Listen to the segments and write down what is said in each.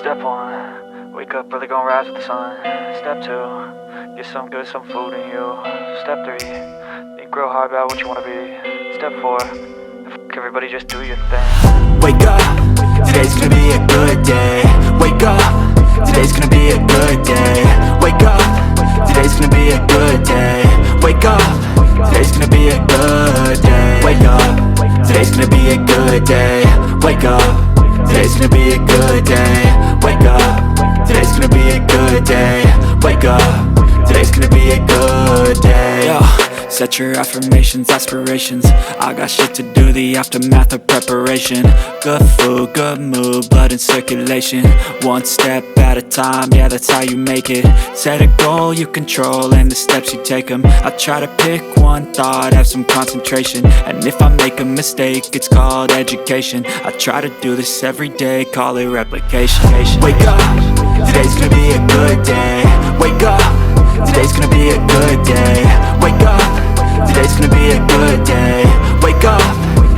Step 1, wake up early, gonna rise with the sun. Step 2, get some good, some food in you. Step 3, think real hard about what you wanna be. Step 4, fuck everybody, just do your thing. Wake up, today's gonna be a good day. Wake up, today's gonna be a good day. Wake up, today's gonna be a good day. Wake up, today's gonna be a good day. Wake up, today's gonna be a good day. Wake up, today's gonna be a good day. Wake up, today's gonna be a good day. Wake up, today's gonna be a good day. Yo, set your affirmations, aspirations. I got shit to do, the aftermath of preparation. Good food, good mood, blood in circulation. One step at a time, yeah, that's how you make it. Set a goal you control and the steps you take them. I try to pick one thought, have some concentration. And if I make a mistake, it's called education. I try to do this every day, call it replication. Wake up, today's gonna be a good day. Wake up, today's gonna be a good day. Wake up, today's gonna be a good day. Wake up,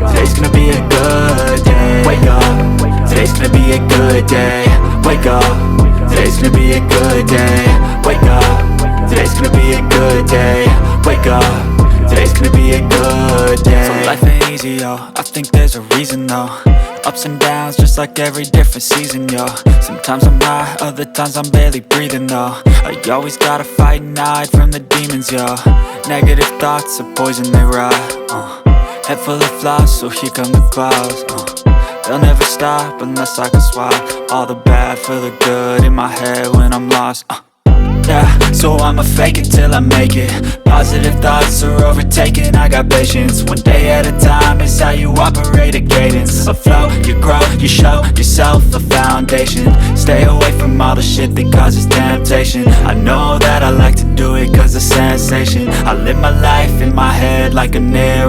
today's gonna be a good day. Wake up, today's gonna be a good day. Wake up, today's gonna be a good day. Wake up, today's gonna be a good day. Wake up, today's gonna be a good day. So life ain't easy, yo, I think there's a reason though. Ups and downs, just like every different season, yo. Sometimes I'm high, other times I'm barely breathing, though. I always gotta fight and hide from the demons, yo. Negative thoughts are poison, they rot. Head full of flaws, so here come the clouds. They'll never stop unless I can swap all the bad for the good in my head when I'm lost. Yeah, so I'ma fake it till I make it. Positive thoughts are overtaken, I got patience. One day at a time is how you operate a cadence. A flow, you grow, you show yourself a foundation. Stay away from all the shit that causes temptation. I know that I like to do it cause of sensation. I live my life in my head like a narrative.